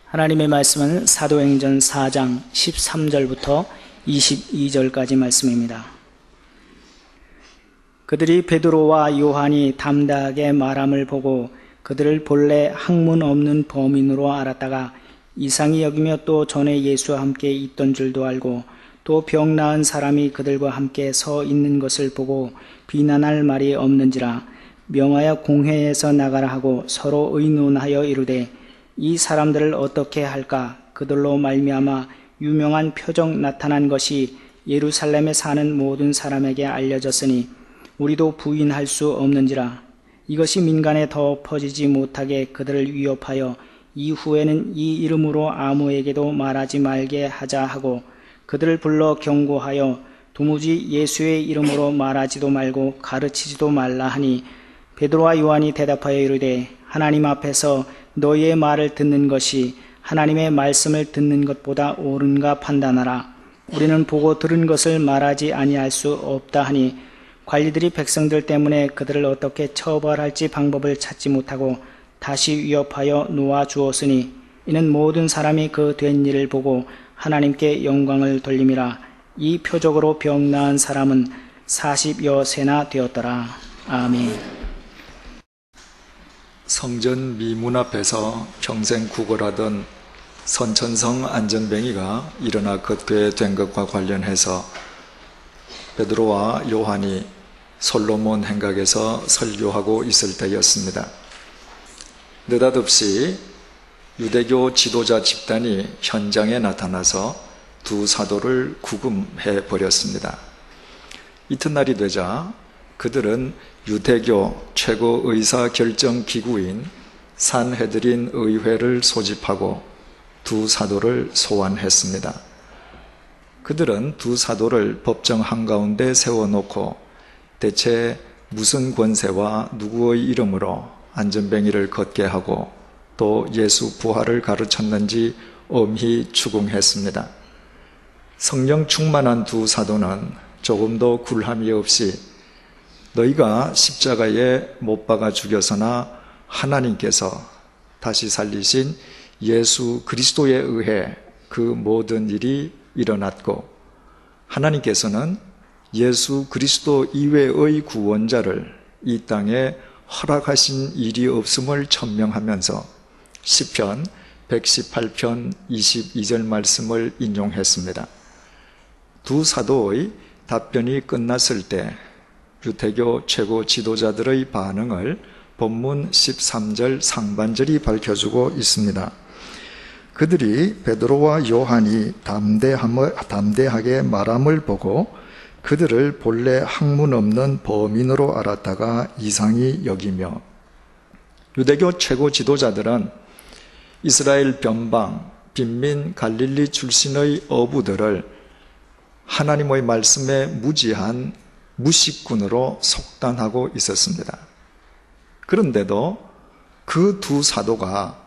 하나님의 말씀은 사도행전 4장 13절부터 22절까지 말씀입니다. 그들이 베드로와 요한이 담대하게 말함을 보고 그들을 본래 학문 없는 범인으로 알았다가 이상히 여기며 또 전에 예수와 함께 있던 줄도 알고 또 병 나은 사람이 그들과 함께 서 있는 것을 보고 비난할 말이 없는지라 명하여 공회에서 나가라 하고 서로 의논하여 이르되 이 사람들을 어떻게 할까? 그들로 말미암아 유명한 표적 나타난 것이 예루살렘에 사는 모든 사람에게 알려졌으니 우리도 부인할 수 없는지라. 이것이 민간에 더 퍼지지 못하게 그들을 위협하여 이후에는 이 이름으로 아무에게도 말하지 말게 하자 하고 그들을 불러 경고하여 도무지 예수의 이름으로 말하지도 말고 가르치지도 말라 하니 베드로와 요한이 대답하여 이르되 하나님 앞에서 너희의 말을 듣는 것이 하나님의 말씀을 듣는 것보다 옳은가 판단하라. 우리는 보고 들은 것을 말하지 아니할 수 없다 하니 관리들이 백성들 때문에 그들을 어떻게 처벌할지 방법을 찾지 못하고 다시 위협하여 놓아 주었으니 이는 모든 사람이 그 된 일을 보고 하나님께 영광을 돌림이라. 이 표적으로 병 나은 사람은 40여 세나 되었더라. 아멘. 성전 미문 앞에서 평생 구걸하던 선천성 안전뱅이가 일어나 걷게 된 것과 관련해서 베드로와 요한이 솔로몬 행각에서 설교하고 있을 때였습니다. 느닷없이 유대교 지도자 집단이 현장에 나타나서 두 사도를 구금해 버렸습니다. 이튿날이 되자 그들은 유대교 최고 의사결정기구인 산헤드린 의회를 소집하고 두 사도를 소환했습니다. 그들은 두 사도를 법정 한가운데 세워놓고 대체 무슨 권세와 누구의 이름으로 안전뱅이를 걷게 하고 또 예수 부활을 가르쳤는지 엄히 추궁했습니다. 성령 충만한 두 사도는 조금도 굴함이 없이 너희가 십자가에 못 박아 죽여서나 하나님께서 다시 살리신 예수 그리스도에 의해 그 모든 일이 일어났고 하나님께서는 예수 그리스도 이외의 구원자를 이 땅에 허락하신 일이 없음을 천명하면서 시편 118편 22절 말씀을 인용했습니다. 두 사도의 답변이 끝났을 때 유대교 최고 지도자들의 반응을 본문 13절 상반절이 밝혀주고 있습니다. 그들이 베드로와 요한이 담대하게 말함을 보고 그들을 본래 학문 없는 범인으로 알았다가 이상히 여기며 유대교 최고 지도자들은 이스라엘 변방, 빈민 갈릴리 출신의 어부들을 하나님의 말씀에 무지한 무식군으로 속단하고 있었습니다. 그런데도 그 두 사도가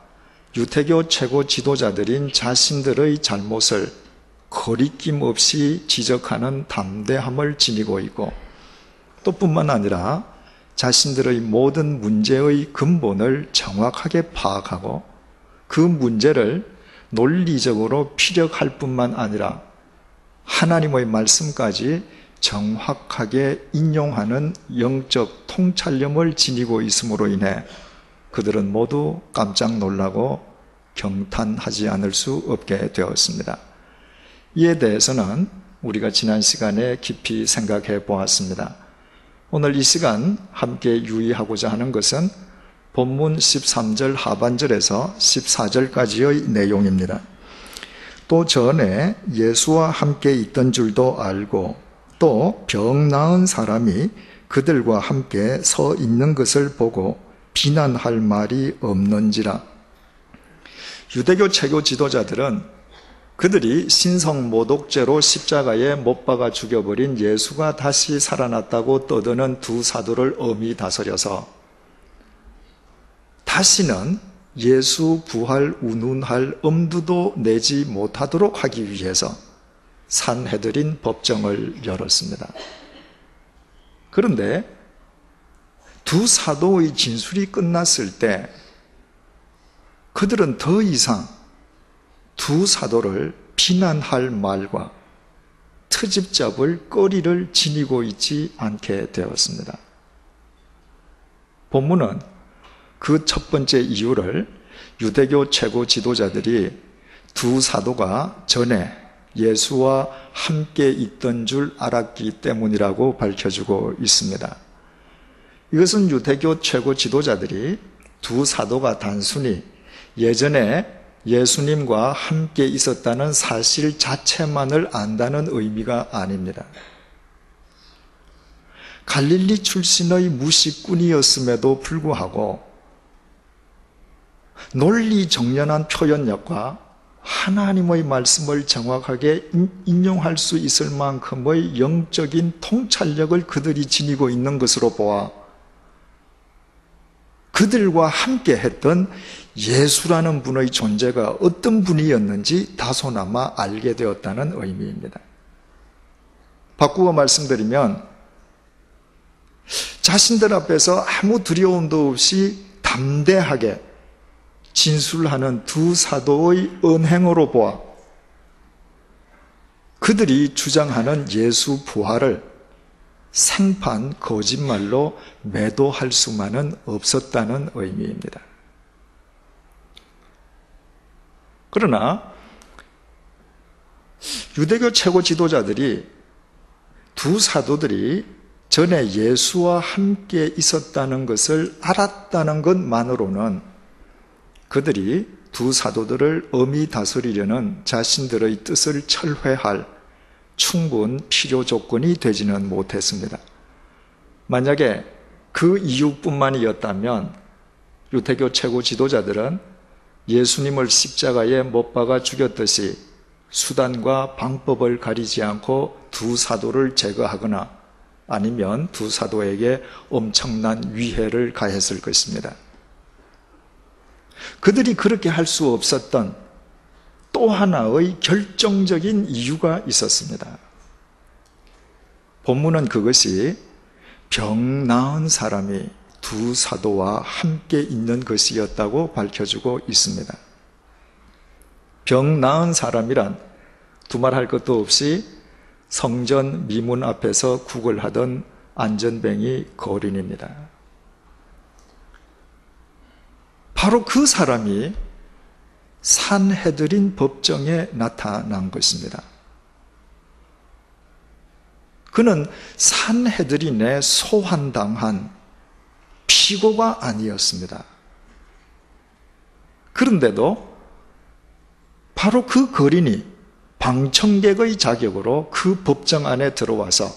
유대교 최고 지도자들인 자신들의 잘못을 거리낌 없이 지적하는 담대함을 지니고 있고 또 뿐만 아니라 자신들의 모든 문제의 근본을 정확하게 파악하고 그 문제를 논리적으로 피력할 뿐만 아니라 하나님의 말씀까지 정확하게 인용하는 영적 통찰력을 지니고 있음으로 인해 그들은 모두 깜짝 놀라고 경탄하지 않을 수 없게 되었습니다. 이에 대해서는 우리가 지난 시간에 깊이 생각해 보았습니다. 오늘 이 시간 함께 유의하고자 하는 것은 본문 13절 하반절에서 14절까지의 내용입니다. 또 전에 예수와 함께 있던 줄도 알고 또 병 나은 사람이 그들과 함께 서 있는 것을 보고 비난할 말이 없는지라. 유대교 최고 지도자들은 그들이 신성모독죄로 십자가에 못 박아 죽여버린 예수가 다시 살아났다고 떠드는 두 사도를 엄히 다스려서 다시는 예수 부활 운운할 엄두도 내지 못하도록 하기 위해서 산헤드린 법정을 열었습니다. 그런데 두 사도의 진술이 끝났을 때 그들은 더 이상 두 사도를 비난할 말과 트집 잡을 거리를 지니고 있지 않게 되었습니다. 본문은 그 첫 번째 이유를 유대교 최고 지도자들이 두 사도가 전에 예수와 함께 있던 줄 알았기 때문이라고 밝혀주고 있습니다. 이것은 유대교 최고 지도자들이 두 사도가 단순히 예전에 예수님과 함께 있었다는 사실 자체만을 안다는 의미가 아닙니다. 갈릴리 출신의 무식꾼이었음에도 불구하고 논리 정연한 표현력과 하나님의 말씀을 정확하게 인용할 수 있을 만큼의 영적인 통찰력을 그들이 지니고 있는 것으로 보아 그들과 함께 했던 예수라는 분의 존재가 어떤 분이었는지 다소나마 알게 되었다는 의미입니다. 바꾸어 말씀드리면 자신들 앞에서 아무 두려움도 없이 담대하게 진술하는 두 사도의 언행으로 보아 그들이 주장하는 예수 부활을 생판 거짓말로 매도할 수만은 없었다는 의미입니다. 그러나 유대교 최고 지도자들이 두 사도들이 전에 예수와 함께 있었다는 것을 알았다는 것만으로는 그들이 두 사도들을 엄히 다스리려는 자신들의 뜻을 철회할 충분 필요 조건이 되지는 못했습니다. 만약에 그 이유뿐만이었다면 유대교 최고 지도자들은 예수님을 십자가에 못 박아 죽였듯이 수단과 방법을 가리지 않고 두 사도를 제거하거나 아니면 두 사도에게 엄청난 위해를 가했을 것입니다. 그들이 그렇게 할 수 없었던 또 하나의 결정적인 이유가 있었습니다. 본문은 그것이 병 나은 사람이 두 사도와 함께 있는 것이었다고 밝혀주고 있습니다. 병 나은 사람이란 두말할 것도 없이 성전 미문 앞에서 구걸하던 안전뱅이 거린입니다. 바로 그 사람이 산헤드린 법정에 나타난 것입니다. 그는 산헤드린에 소환당한 피고가 아니었습니다. 그런데도 바로 그 거린이 방청객의 자격으로 그 법정 안에 들어와서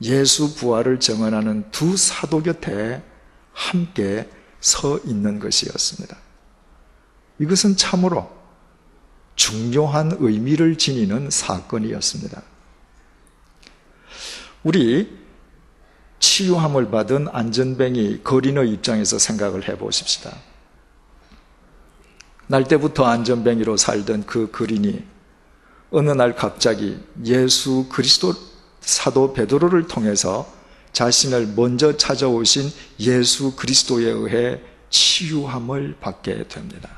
예수 부활을 증언하는 두 사도 곁에 함께 서 있는 것이었습니다. 이것은 참으로 중요한 의미를 지니는 사건이었습니다. 우리 치유함을 받은 안전뱅이 거린의 입장에서 생각을 해보십시다. 날 때부터 안전뱅이로 살던 그 거린이 어느 날 갑자기 예수 그리스도 사도 베드로를 통해서 자신을 먼저 찾아오신 예수 그리스도에 의해 치유함을 받게 됩니다.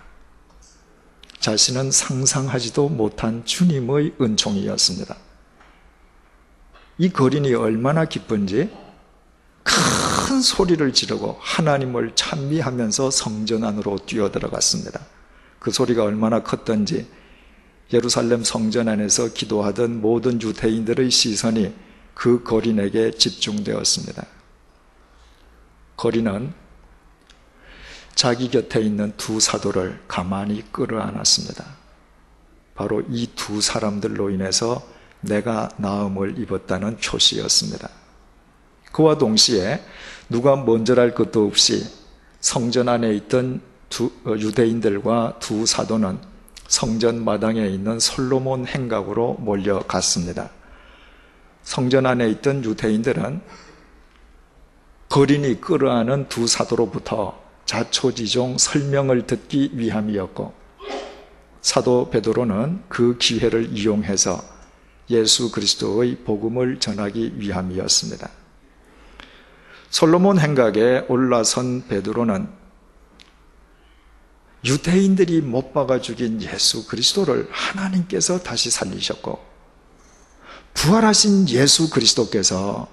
자신은 상상하지도 못한 주님의 은총이었습니다. 이 거린이 얼마나 기쁜지 큰 소리를 지르고 하나님을 찬미하면서 성전 안으로 뛰어들어갔습니다. 그 소리가 얼마나 컸던지 예루살렘 성전 안에서 기도하던 모든 유대인들의 시선이 그 거린에게 집중되었습니다. 거린은 자기 곁에 있는 두 사도를 가만히 끌어안았습니다. 바로 이 두 사람들로 인해서 내가 나음을 입었다는 표시였습니다. 그와 동시에 누가 먼저랄 것도 없이 성전 안에 있던 유대인들과 두 사도는 성전 마당에 있는 솔로몬 행각으로 몰려갔습니다. 성전 안에 있던 유대인들은 거린이 끌어안은 두 사도로부터 자초지종 설명을 듣기 위함이었고, 사도 베드로는 그 기회를 이용해서 예수 그리스도의 복음을 전하기 위함이었습니다. 솔로몬 행각에 올라선 베드로는 유대인들이 못 박아 죽인 예수 그리스도를 하나님께서 다시 살리셨고, 부활하신 예수 그리스도께서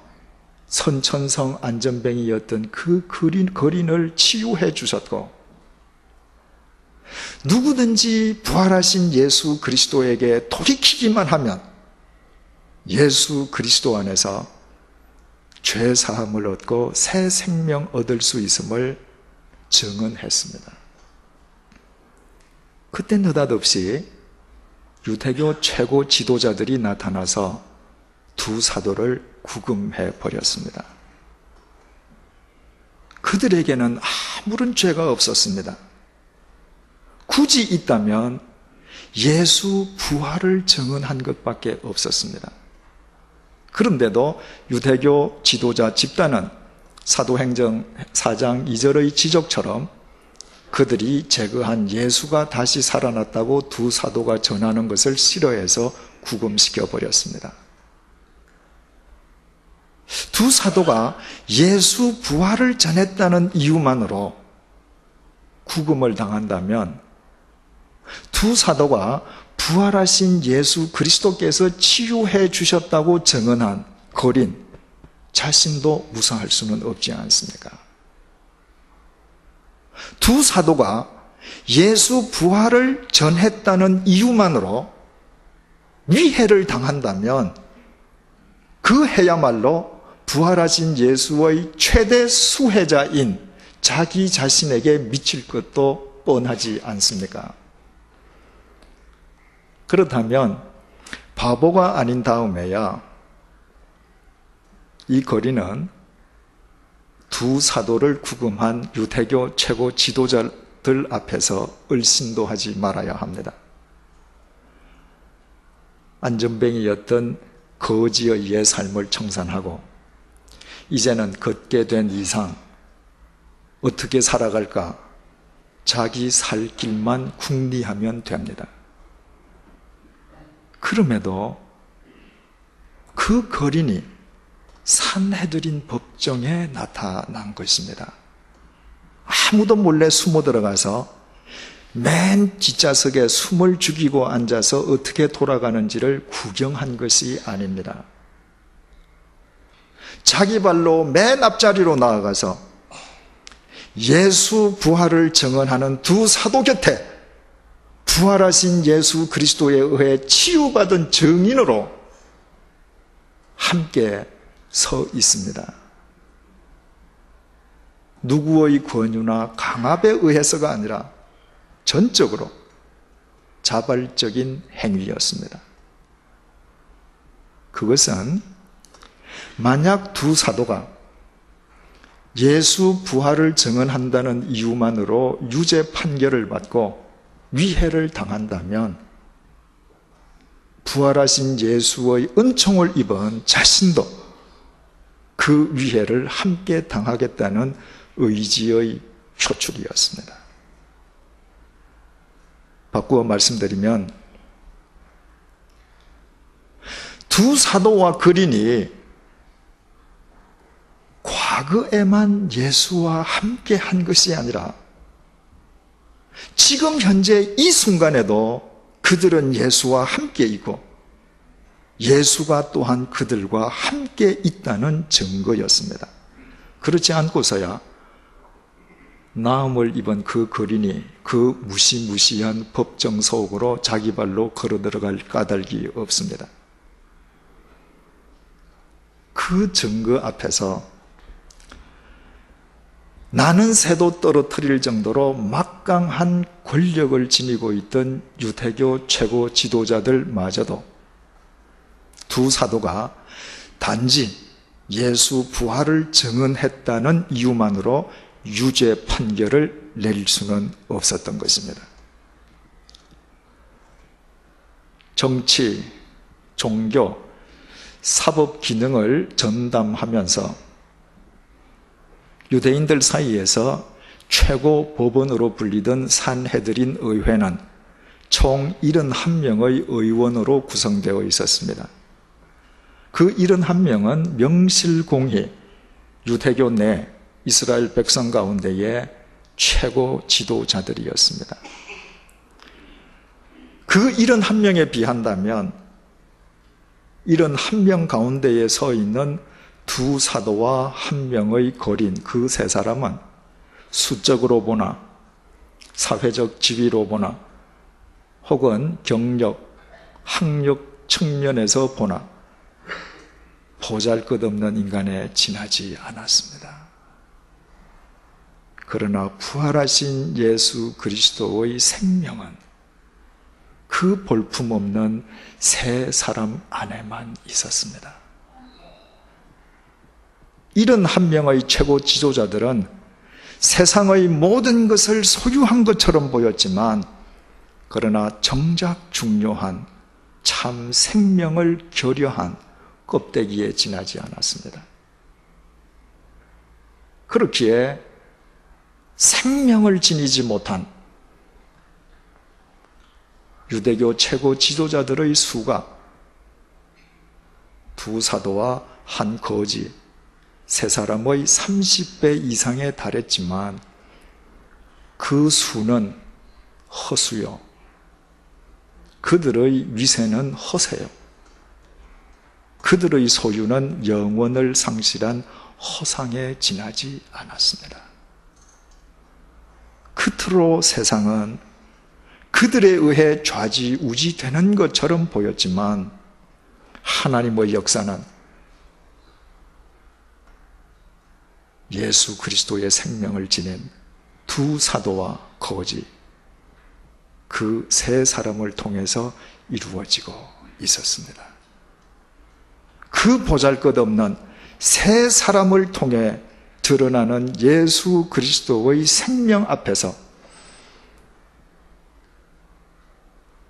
선천성 안전뱅이였던 그 거린을 치유해 주셨고, 누구든지 부활하신 예수 그리스도에게 돌이키기만 하면 예수 그리스도 안에서 죄 사함을 얻고 새 생명 얻을 수 있음을 증언했습니다. 그때 느닷없이 유대교 최고 지도자들이 나타나서 두 사도를 구금해 버렸습니다. 그들에게는 아무런 죄가 없었습니다. 굳이 있다면 예수 부활을 증언한 것밖에 없었습니다. 그런데도 유대교 지도자 집단은 사도행전 4장 2절의 지적처럼 그들이 제거한 예수가 다시 살아났다고 두 사도가 전하는 것을 싫어해서 구금시켜 버렸습니다. 두 사도가 예수 부활을 전했다는 이유만으로 구금을 당한다면, 두 사도가 부활하신 예수 그리스도께서 치유해 주셨다고 증언한 거린 자신도 무사할 수는 없지 않습니까? 두 사도가 예수 부활을 전했다는 이유만으로 위해를 당한다면, 그 해야말로 부활하신 예수의 최대 수혜자인 자기 자신에게 미칠 것도 뻔하지 않습니까? 그렇다면 바보가 아닌 다음에야 이 거린은 두 사도를 구금한 유대교 최고 지도자들 앞에서 을신도 하지 말아야 합니다. 안전뱅이였던 거지의 옛 삶을 청산하고 이제는 걷게 된 이상 어떻게 살아갈까 자기 살 길만 궁리하면 됩니다. 그럼에도 그 거린이 산헤드린 법정에 나타난 것입니다. 아무도 몰래 숨어 들어가서 맨 뒷좌석에 숨을 죽이고 앉아서 어떻게 돌아가는지를 구경한 것이 아닙니다. 자기 발로 맨 앞자리로 나아가서 예수 부활을 증언하는 두 사도 곁에 부활하신 예수 그리스도에 의해 치유받은 증인으로 함께 서 있습니다. 누구의 권유나 강압에 의해서가 아니라 전적으로 자발적인 행위였습니다. 그것은 만약 두 사도가 예수 부활을 증언한다는 이유만으로 유죄 판결을 받고 위해를 당한다면 부활하신 예수의 은총을 입은 자신도 그 위해를 함께 당하겠다는 의지의 표출이었습니다. 바꾸어 말씀드리면 두 사도와 거린이 과거에만 예수와 함께 한 것이 아니라 지금 현재 이 순간에도 그들은 예수와 함께 있고 예수가 또한 그들과 함께 있다는 증거였습니다. 그렇지 않고서야 나음을 입은 그 거린이 그 무시무시한 법정 속으로 자기 발로 걸어 들어갈 까닭이 없습니다. 그 증거 앞에서 나는 새도 떨어뜨릴 정도로 막강한 권력을 지니고 있던 유대교 최고 지도자들마저도 두 사도가 단지 예수 부활을 증언했다는 이유만으로 유죄 판결을 내릴 수는 없었던 것입니다. 정치, 종교, 사법 기능을 전담하면서 유대인들 사이에서 최고 법원으로 불리던 산헤드린 의회는 총 71명의 의원으로 구성되어 있었습니다. 그 71명은 명실공히 유대교 내 이스라엘 백성 가운데에 최고 지도자들이었습니다. 그 71명에 비한다면 71명 가운데에 서 있는 두 사도와 한 명의 거린 그 세 사람은 수적으로 보나 사회적 지위로 보나 혹은 경력, 학력 측면에서 보나 보잘것없는 인간에 지나지 않았습니다. 그러나 부활하신 예수 그리스도의 생명은 그 볼품없는 세 사람 안에만 있었습니다. 71명의 최고 지도자들은 세상의 모든 것을 소유한 것처럼 보였지만 그러나 정작 중요한 참 생명을 결여한 껍데기에 지나지 않았습니다. 그렇기에 생명을 지니지 못한 유대교 최고 지도자들의 수가 두 사도와 한 거지 세 사람의 30배 이상에 달했지만 그 수는 허수요. 그들의 위세는 허세요. 그들의 소유는 영원을 상실한 허상에 지나지 않았습니다. 끝으로 세상은 그들에 의해 좌지우지되는 것처럼 보였지만 하나님의 역사는 예수 그리스도의 생명을 지닌 두 사도와 거지 그 세 사람을 통해서 이루어지고 있었습니다. 그 보잘것없는 세 사람을 통해 드러나는 예수 그리스도의 생명 앞에서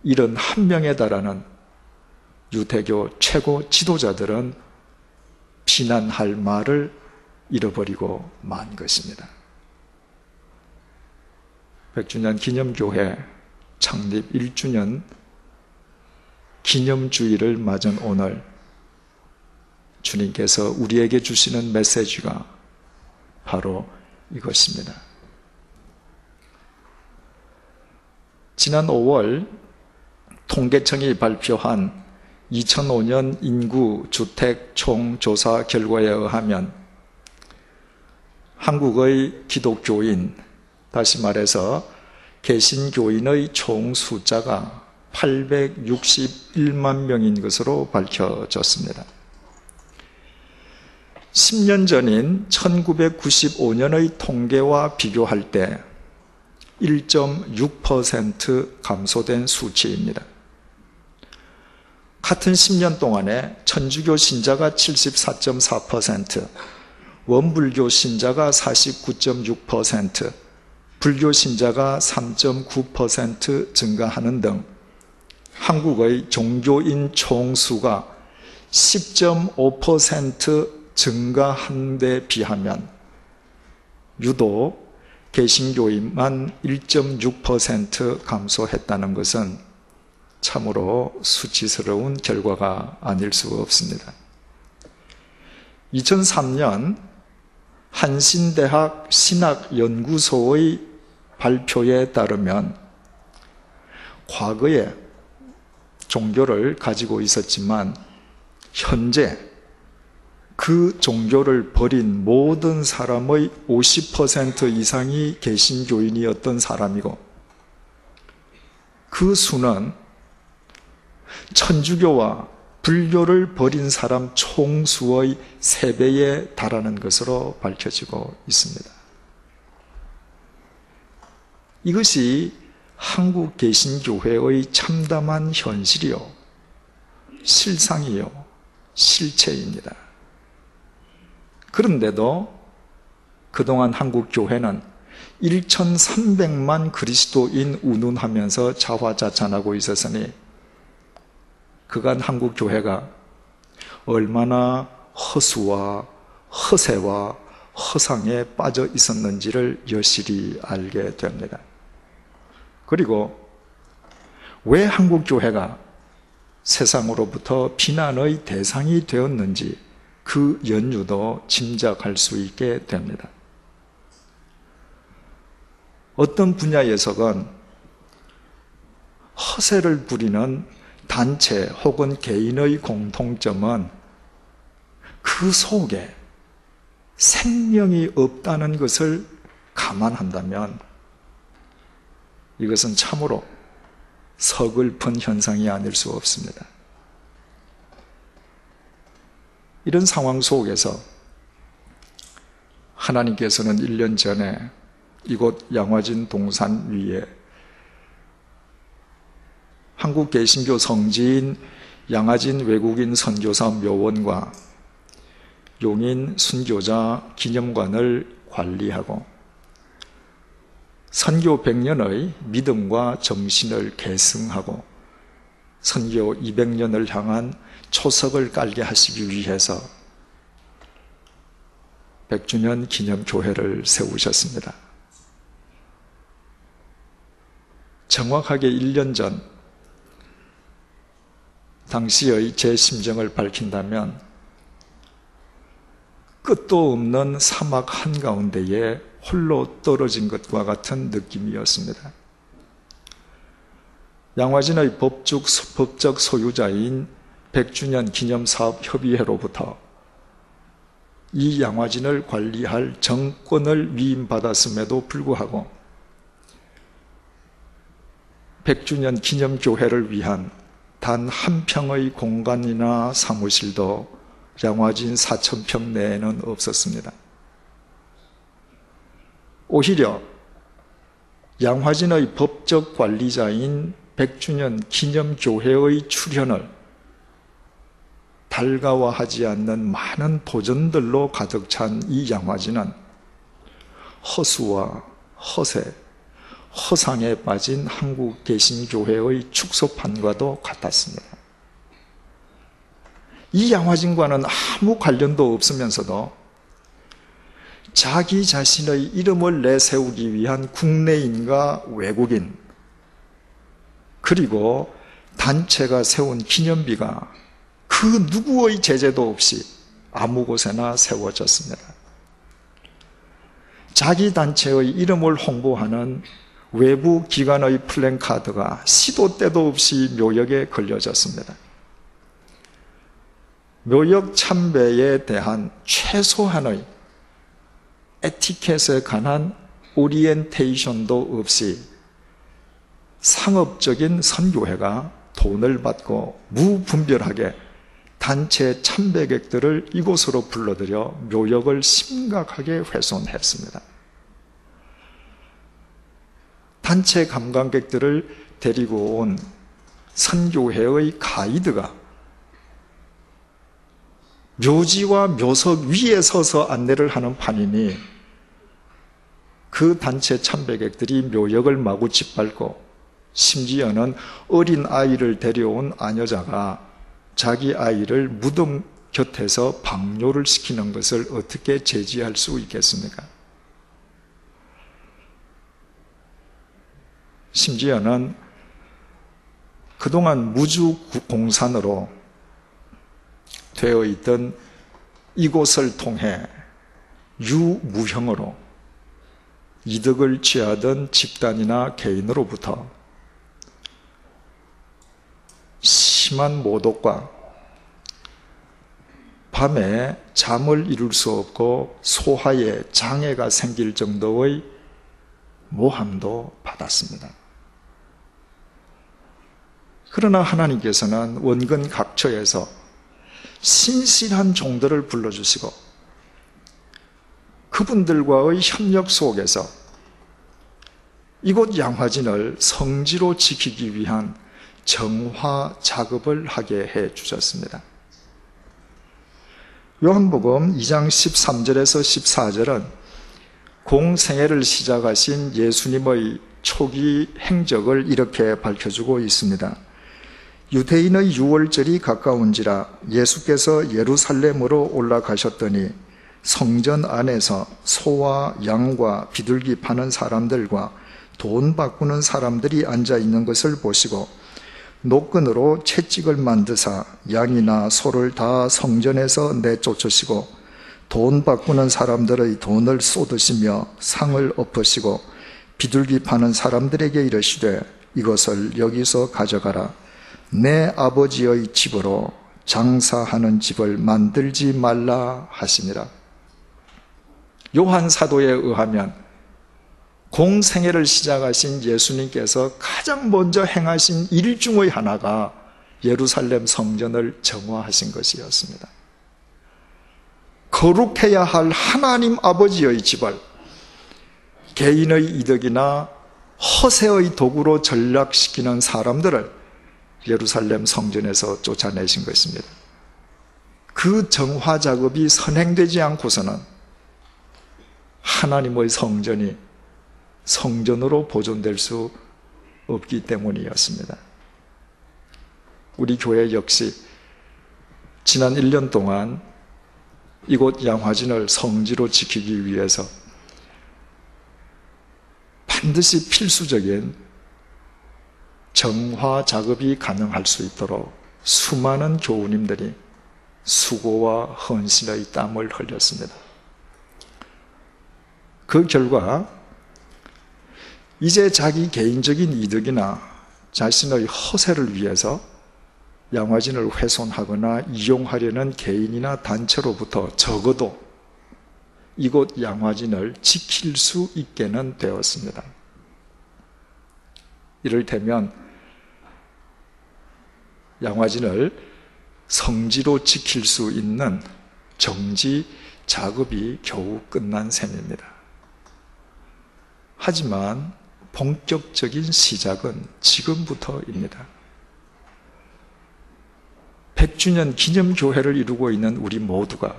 71명에 달하는 유대교 최고 지도자들은 비난할 말을 잃어버리고 만 것입니다. 백주년 기념교회 창립 1주년 기념주일을 맞은 오늘 주님께서 우리에게 주시는 메시지가 바로 이것입니다. 지난 5월 통계청이 발표한 2005년 인구 주택 총조사 결과에 의하면 한국의 기독교인, 다시 말해서 개신교인의 총 숫자가 861만 명인 것으로 밝혀졌습니다. 10년 전인 1995년의 통계와 비교할 때 1.6% 감소된 수치입니다. 같은 10년 동안에 천주교 신자가 74.4%, 원불교 신자가 49.6%, 불교 신자가 3.9% 증가하는 등 한국의 종교인 총수가 10.5% 증가한 데 비하면 유독 개신교인만 1.6% 감소했다는 것은 참으로 수치스러운 결과가 아닐 수 없습니다. 2003년 한신대학 신학연구소의 발표에 따르면 과거에 종교를 가지고 있었지만 현재 그 종교를 버린 모든 사람의 50% 이상이 개신교인이었던 사람이고 그 수는 천주교와 불교를 버린 사람 총수의 3배에 달하는 것으로 밝혀지고 있습니다. 이것이 한국 개신교회의 참담한 현실이요, 실상이요, 실체입니다. 그런데도 그동안 한국 교회는 1300만 그리스도인 운운하면서 자화자찬하고 있었으니 그간 한국 교회가 얼마나 허수와 허세와 허상에 빠져 있었는지를 여실히 알게 됩니다. 그리고 왜 한국 교회가 세상으로부터 비난의 대상이 되었는지 그 연유도 짐작할 수 있게 됩니다. 어떤 분야에서건 허세를 부리는 단체 혹은 개인의 공통점은 그 속에 생명이 없다는 것을 감안한다면 이것은 참으로 서글픈 현상이 아닐 수 없습니다. 이런 상황 속에서 하나님께서는 1년 전에 이곳 양화진 동산 위에 한국 개신교 성지인 양화진 외국인 선교사 묘원과 용인 순교자 기념관을 관리하고 선교 100년의 믿음과 정신을 계승하고 선교 200년을 향한 초석을 깔게 하시기 위해서 100주년 기념교회를 세우셨습니다. 정확하게 1년 전 당시의 제 심정을 밝힌다면 끝도 없는 사막 한가운데에 홀로 떨어진 것과 같은 느낌이었습니다. 양화진의 법적 소유자인 100주년 기념사업협의회로부터 이 양화진을 관리할 정권을 위임받았음에도 불구하고 100주년 기념교회를 위한 단 한 평의 공간이나 사무실도 양화진 4,000평 내에는 없었습니다. 오히려 양화진의 법적 관리자인 100주년 기념교회의 출현을 달가워하지 않는 많은 도전들로 가득 찬 이 양화진은 허수와 허세, 허상에 빠진 한국 개신교회의 축소판과도 같았습니다. 이 양화진과는 아무 관련도 없으면서도 자기 자신의 이름을 내세우기 위한 국내인과 외국인 그리고 단체가 세운 기념비가 그 누구의 제재도 없이 아무 곳에나 세워졌습니다. 자기 단체의 이름을 홍보하는 외부 기관의 플랜카드가 시도 때도 없이 묘역에 걸려졌습니다. 묘역 참배에 대한 최소한의 에티켓에 관한 오리엔테이션도 없이 상업적인 선교회가 돈을 받고 무분별하게 단체 참배객들을 이곳으로 불러들여 묘역을 심각하게 훼손했습니다. 단체 관광객들을 데리고 온 선교회의 가이드가 묘지와 묘석 위에 서서 안내를 하는 판이니 그 단체 참배객들이 묘역을 마구 짓밟고 심지어는 어린 아이를 데려온 아녀자가 자기 아이를 무덤 곁에서 방뇨를 시키는 것을 어떻게 제지할 수 있겠습니까? 심지어는 그동안 무주공산으로 되어 있던 이곳을 통해 유무형으로 이득을 취하던 집단이나 개인으로부터 심한 모독과 밤에 잠을 이룰 수 없고 소화에 장애가 생길 정도의 모함도 받았습니다. 그러나 하나님께서는 원근 각처에서 신실한 종들을 불러주시고 그분들과의 협력 속에서 이곳 양화진을 성지로 지키기 위한 정화 작업을 하게 해 주셨습니다. 요한복음 2장 13절에서 14절은 공생애를 시작하신 예수님의 초기 행적을 이렇게 밝혀주고 있습니다. 유대인의 유월절이 가까운지라 예수께서 예루살렘으로 올라가셨더니 성전 안에서 소와 양과 비둘기 파는 사람들과 돈 바꾸는 사람들이 앉아 있는 것을 보시고 노끈으로 채찍을 만드사 양이나 소를 다 성전에서 내쫓으시고 돈 바꾸는 사람들의 돈을 쏟으시며 상을 엎으시고 비둘기 파는 사람들에게 이르시되 이것을 여기서 가져가라. 내 아버지의 집으로 장사하는 집을 만들지 말라 하시니라. 요한 사도에 의하면 공생애를 시작하신 예수님께서 가장 먼저 행하신 일 중의 하나가 예루살렘 성전을 정화하신 것이었습니다. 거룩해야 할 하나님 아버지의 집을 개인의 이득이나 허세의 도구로 전락시키는 사람들을 예루살렘 성전에서 쫓아내신 것입니다. 그 정화 작업이 선행되지 않고서는 하나님의 성전이 성전으로 보존될 수 없기 때문이었습니다. 우리 교회 역시 지난 1년 동안 이곳 양화진을 성지로 지키기 위해서 반드시 필수적인 정화 작업이 가능할 수 있도록 수많은 교우님들이 수고와 헌신의 땀을 흘렸습니다. 그 결과 이제 자기 개인적인 이득이나 자신의 허세를 위해서 양화진을 훼손하거나 이용하려는 개인이나 단체로부터 적어도 이곳 양화진을 지킬 수 있게는 되었습니다. 이를테면 양화진을 성지로 지킬 수 있는 정지 작업이 겨우 끝난 셈입니다. 하지만 본격적인 시작은 지금부터입니다. 100주년 기념교회를 이루고 있는 우리 모두가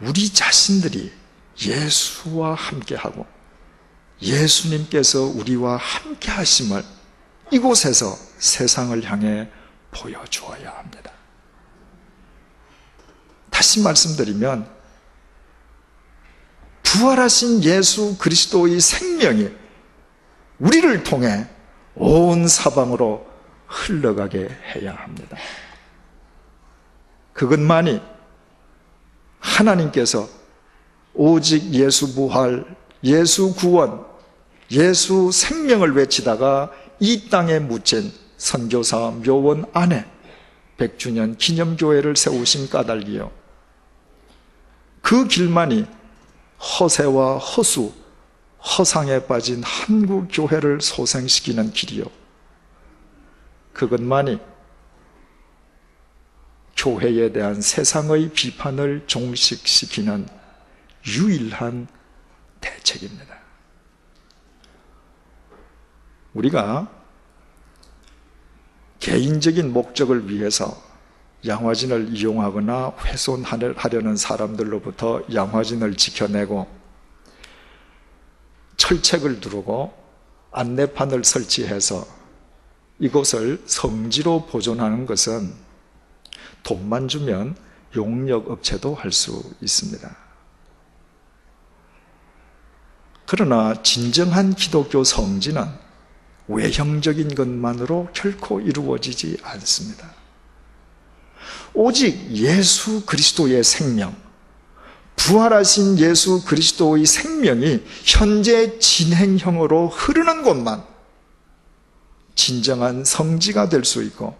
우리 자신들이 예수와 함께하고 예수님께서 우리와 함께 하심을 이곳에서 세상을 향해 보여주어야 합니다. 다시 말씀드리면 부활하신 예수 그리스도의 생명이 우리를 통해 온 사방으로 흘러가게 해야 합니다. 그것만이 하나님께서 오직 예수 부활, 예수 구원, 예수 생명을 외치다가 이 땅에 묻힌 선교사 묘원 안에 100주년 기념교회를 세우신 까닭이요, 그 길만이 허세와 허수, 허상에 빠진 한국 교회를 소생시키는 길이요, 그것만이 교회에 대한 세상의 비판을 종식시키는 유일한 대책입니다. 우리가 개인적인 목적을 위해서 양화진을 이용하거나 훼손하려는 사람들로부터 양화진을 지켜내고 철책을 두르고 안내판을 설치해서 이곳을 성지로 보존하는 것은 돈만 주면 용역업체도 할 수 있습니다. 그러나 진정한 기독교 성지는 외형적인 것만으로 결코 이루어지지 않습니다. 오직 예수 그리스도의 생명, 부활하신 예수 그리스도의 생명이 현재 진행형으로 흐르는 곳만 진정한 성지가 될 수 있고,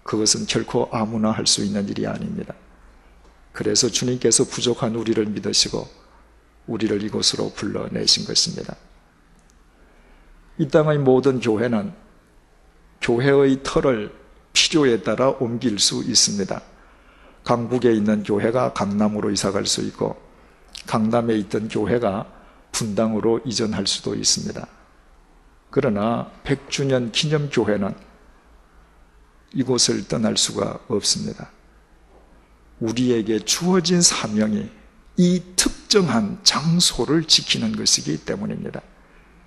그것은 결코 아무나 할 수 있는 일이 아닙니다. 그래서 주님께서 부족한 우리를 믿으시고 우리를 이곳으로 불러내신 것입니다. 이 땅의 모든 교회는 교회의 틀을 필요에 따라 옮길 수 있습니다. 강북에 있는 교회가 강남으로 이사갈 수 있고, 강남에 있던 교회가 분당으로 이전할 수도 있습니다. 그러나 100주년 기념교회는 이곳을 떠날 수가 없습니다. 우리에게 주어진 사명이 이 특정한 장소를 지키는 것이기 때문입니다.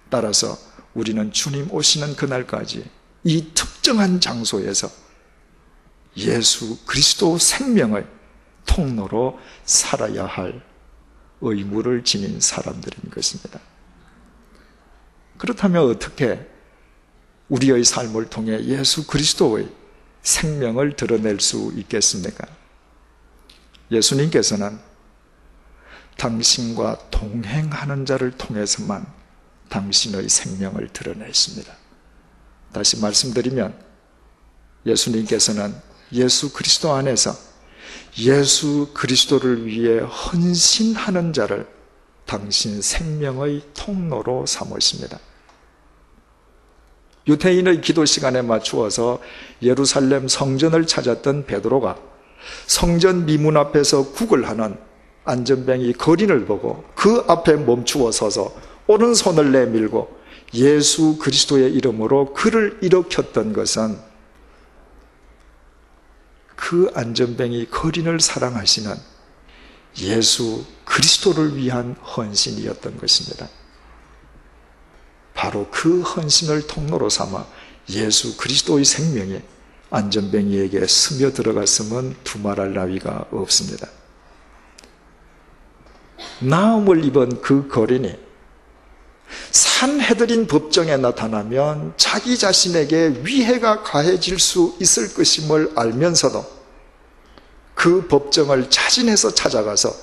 따라서 우리는 주님 오시는 그날까지 이 특정한 장소에서 예수 그리스도 생명의 통로로 살아야 할 의무를 지닌 사람들인 것입니다. 그렇다면 어떻게 우리의 삶을 통해 예수 그리스도의 생명을 드러낼 수 있겠습니까? 예수님께서는 당신과 동행하는 자를 통해서만 당신의 생명을 드러냈습니다. 다시 말씀드리면 예수님께서는 예수 그리스도 안에서 예수 그리스도를 위해 헌신하는 자를 당신 생명의 통로로 삼으십니다. 유대인의 기도 시간에 맞추어서 예루살렘 성전을 찾았던 베드로가 성전 미문 앞에서 국을 하는 안전뱅이 거린을 보고 그 앞에 멈추어 서서 오른손을 내밀고 예수 그리스도의 이름으로 그를 일으켰던 것은 그 안전뱅이 거린을 사랑하시는 예수 그리스도를 위한 헌신이었던 것입니다. 바로 그 헌신을 통로로 삼아 예수 그리스도의 생명이 안전뱅이에게 스며들어갔음은 두말할 나위가 없습니다. 나음을 입은 그 거린이 산헤드린 법정에 나타나면 자기 자신에게 위해가 가해질 수 있을 것임을 알면서도 그 법정을 자진해서 찾아가서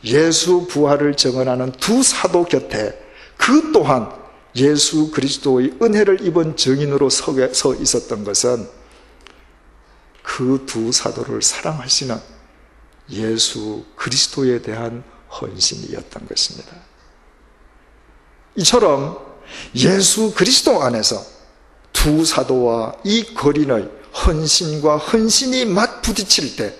예수 부활을 증언하는 두 사도 곁에 그 또한 예수 그리스도의 은혜를 입은 증인으로 서 있었던 것은 그 두 사도를 사랑하시는 예수 그리스도에 대한 헌신이었던 것입니다. 이처럼 예수 그리스도 안에서 두 사도와 이 거린의 헌신과 헌신이 맞부딪힐 때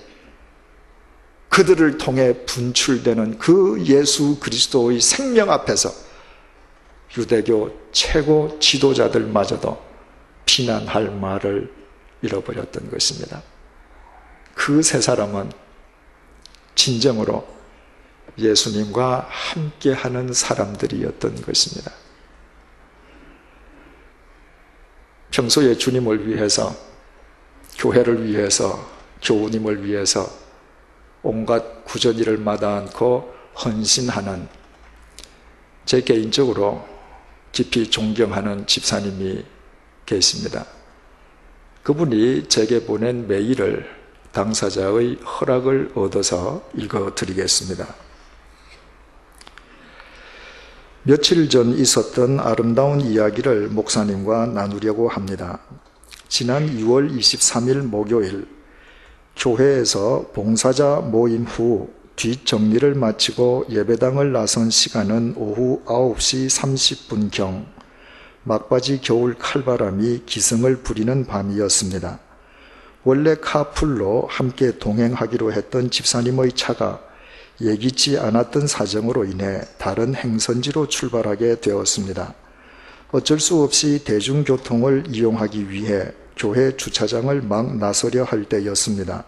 그들을 통해 분출되는 그 예수 그리스도의 생명 앞에서 유대교 최고 지도자들마저도 비난할 말을 잃어버렸던 것입니다. 그 세 사람은 진정으로 예수님과 함께하는 사람들이었던 것입니다. 평소에 주님을 위해서, 교회를 위해서, 교우님을 위해서 온갖 굳은 일을 마다 않고 헌신하는 제 개인적으로 깊이 존경하는 집사님이 계십니다. 그분이 제게 보낸 메일을 당사자의 허락을 얻어서 읽어드리겠습니다. 며칠 전 있었던 아름다운 이야기를 목사님과 나누려고 합니다. 지난 6월 23일 목요일 교회에서 봉사자 모임 후 뒷정리를 마치고 예배당을 나선 시간은 오후 9시 30분경 막바지 겨울 칼바람이 기승을 부리는 밤이었습니다. 원래 카풀로 함께 동행하기로 했던 집사님의 차가 예기치 않았던 사정으로 인해 다른 행선지로 출발하게 되었습니다. 어쩔 수 없이 대중교통을 이용하기 위해 교회 주차장을 막 나서려 할 때였습니다.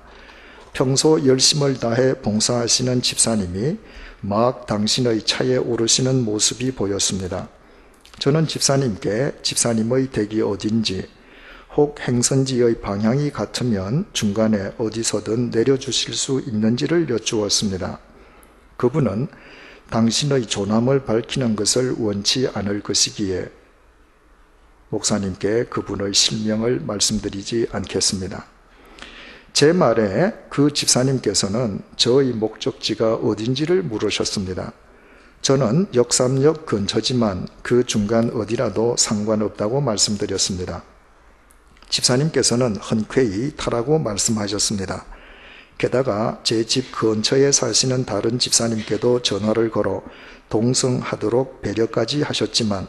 평소 열심을 다해 봉사하시는 집사님이 막 당신의 차에 오르시는 모습이 보였습니다. 저는 집사님께 집사님의 댁이 어딘지 혹 행선지의 방향이 같으면 중간에 어디서든 내려주실 수 있는지를 여쭈었습니다. 그분은 당신의 조남을 밝히는 것을 원치 않을 것이기에 목사님께 그분의 실명을 말씀드리지 않겠습니다. 제 말에 그 집사님께서는 저의 목적지가 어딘지를 물으셨습니다. 저는 역삼역 근처지만 그 중간 어디라도 상관없다고 말씀드렸습니다. 집사님께서는 흔쾌히 타라고 말씀하셨습니다. 게다가 제 집 근처에 사시는 다른 집사님께도 전화를 걸어 동성하도록 배려까지 하셨지만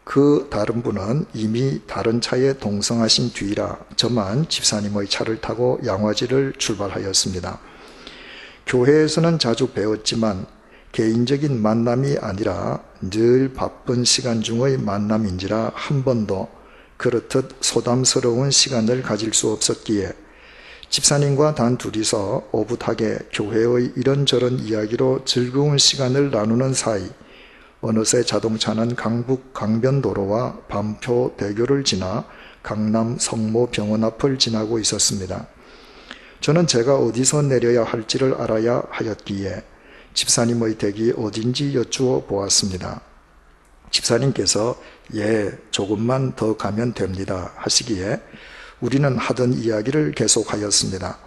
그 다른 분은 이미 다른 차에 동성하신 뒤라 저만 집사님의 차를 타고 양화지를 출발하였습니다. 교회에서는 자주 배웠지만 개인적인 만남이 아니라 늘 바쁜 시간 중의 만남인지라 한 번도 그렇듯 소담스러운 시간을 가질 수 없었기에 집사님과 단 둘이서 오붓하게 교회의 이런저런 이야기로 즐거운 시간을 나누는 사이 어느새 자동차는 강북 강변도로와 반표대교를 지나 강남 성모병원 앞을 지나고 있었습니다. 저는 제가 어디서 내려야 할지를 알아야 하였기에 집사님의 댁이 어딘지 여쭈어 보았습니다. 집사님께서 예, 조금만 더 가면 됩니다 하시기에 우리는 하던 이야기를 계속하였습니다.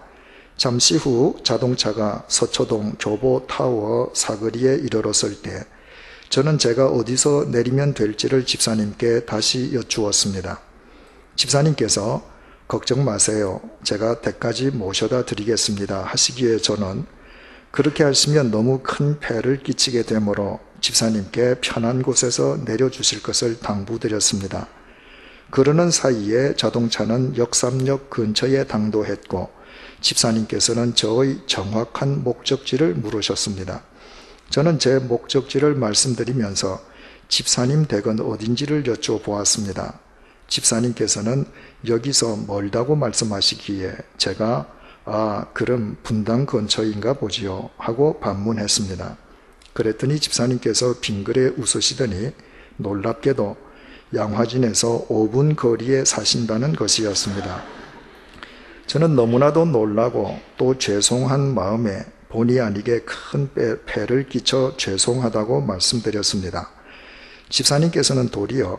잠시 후 자동차가 서초동 교보타워 사거리에 이르렀을 때 저는 제가 어디서 내리면 될지를 집사님께 다시 여쭈었습니다. 집사님께서 걱정 마세요. 제가 댁까지 모셔다 드리겠습니다 하시기에 저는 그렇게 하시면 너무 큰 폐를 끼치게 되므로 집사님께 편한 곳에서 내려주실 것을 당부드렸습니다. 그러는 사이에 자동차는 역삼역 근처에 당도했고 집사님께서는 저의 정확한 목적지를 물으셨습니다. 저는 제 목적지를 말씀드리면서 집사님 댁은 어딘지를 여쭤보았습니다. 집사님께서는 여기서 멀다고 말씀하시기에 제가 그럼 분당 근처인가 보지요 하고 반문했습니다. 그랬더니 집사님께서 빙그레 웃으시더니 놀랍게도 양화진에서 5분 거리에 사신다는 것이었습니다. 저는 너무나도 놀라고 또 죄송한 마음에 본의 아니게 큰 폐를 끼쳐 죄송하다고 말씀드렸습니다. 집사님께서는 도리어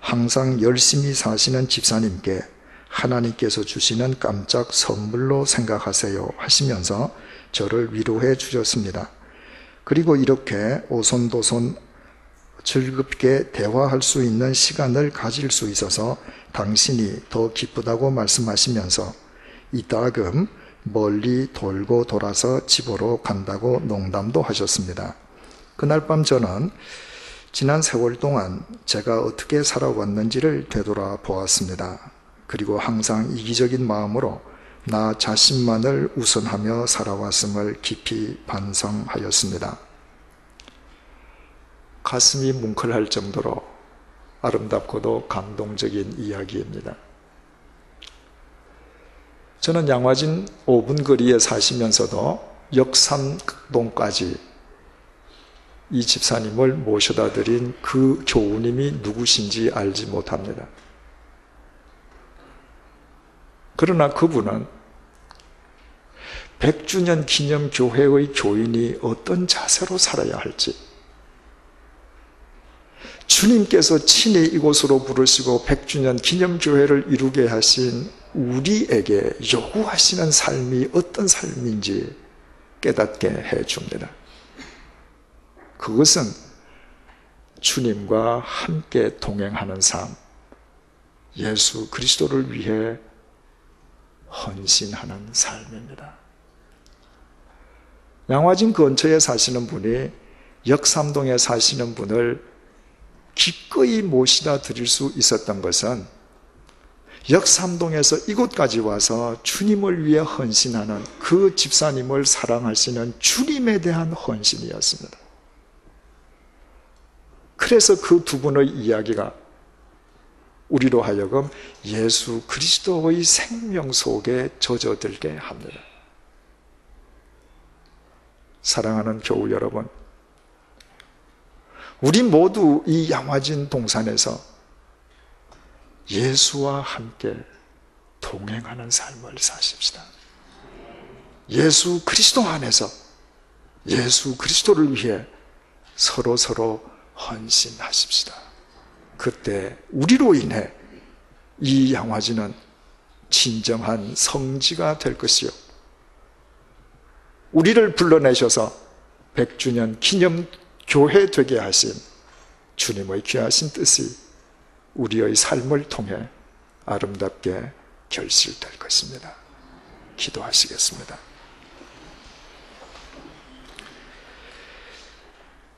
항상 열심히 사시는 집사님께 하나님께서 주시는 깜짝 선물로 생각하세요 하시면서 저를 위로해 주셨습니다. 그리고 이렇게 오손도손 즐겁게 대화할 수 있는 시간을 가질 수 있어서 당신이 더 기쁘다고 말씀하시면서 이따금 멀리 돌고 돌아서 집으로 간다고 농담도 하셨습니다. 그날 밤 저는 지난 세월 동안 제가 어떻게 살아왔는지를 되돌아보았습니다. 그리고 항상 이기적인 마음으로 나 자신만을 우선하며 살아왔음을 깊이 반성하였습니다. 가슴이 뭉클할 정도로 아름답고도 감동적인 이야기입니다. 저는 양화진 5분 거리에 사시면서도 역삼동까지 이 집사님을 모셔다 드린 그 교우님이 누구신지 알지 못합니다. 그러나 그분은 100주년 기념 교회의 교인이 어떤 자세로 살아야 할지, 주님께서 친히 이곳으로 부르시고 100주년 기념 교회를 이루게 하신 우리에게 요구하시는 삶이 어떤 삶인지 깨닫게 해줍니다. 그것은 주님과 함께 동행하는 삶, 예수 그리스도를 위해 헌신하는 삶입니다. 양화진 근처에 사시는 분이 역삼동에 사시는 분을 기꺼이 모시다 드릴 수 있었던 것은 역삼동에서 이곳까지 와서 주님을 위해 헌신하는 그 집사님을 사랑하시는 주님에 대한 헌신이었습니다. 그래서 그 두 분의 이야기가 우리로 하여금 예수 그리스도의 생명 속에 젖어들게 합니다. 사랑하는 교우 여러분, 우리 모두 이 양화진 동산에서 예수와 함께 동행하는 삶을 사십시다. 예수 그리스도 안에서 예수 그리스도를 위해 서로 헌신하십시다. 그때 우리로 인해 이 양화진은 진정한 성지가 될 것이요, 우리를 불러내셔서 100주년 기념 교회 되게 하신 주님의 귀하신 뜻이 우리의 삶을 통해 아름답게 결실될 것입니다. 기도하시겠습니다.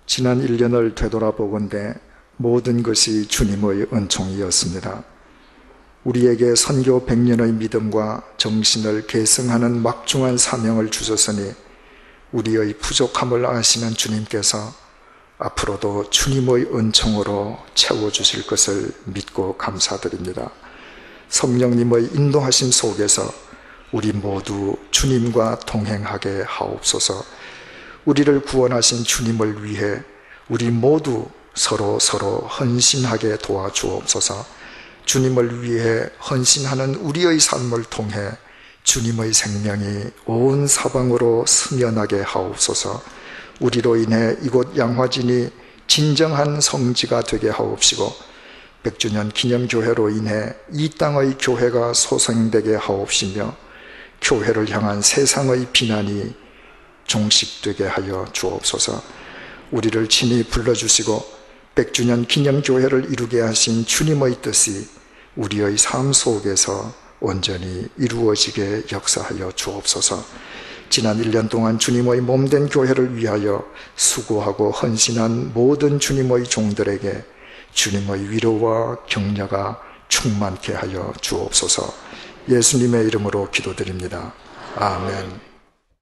지난 1년을 되돌아보건대 모든 것이 주님의 은총이었습니다. 우리에게 선교 100년의 믿음과 정신을 계승하는 막중한 사명을 주셨으니 우리의 부족함을 아시는 주님께서 앞으로도 주님의 은총으로 채워주실 것을 믿고 감사드립니다. 성령님의 인도하심 속에서 우리 모두 주님과 동행하게 하옵소서. 우리를 구원하신 주님을 위해 우리 모두 서로 헌신하게 도와주옵소서. 주님을 위해 헌신하는 우리의 삶을 통해 주님의 생명이 온 사방으로 스며나게 하옵소서. 우리로 인해 이곳 양화진이 진정한 성지가 되게 하옵시고 100주년 기념교회로 인해 이 땅의 교회가 소생되게 하옵시며 교회를 향한 세상의 비난이 종식되게 하여 주옵소서. 우리를 친히 불러주시고 100주년 기념교회를 이루게 하신 주님의 뜻이 우리의 삶 속에서 온전히 이루어지게 역사하여 주옵소서. 지난 1년 동안 주님의 몸된 교회를 위하여 수고하고 헌신한 모든 주님의 종들에게 주님의 위로와 격려가 충만케 하여 주옵소서. 예수님의 이름으로 기도드립니다. 아멘.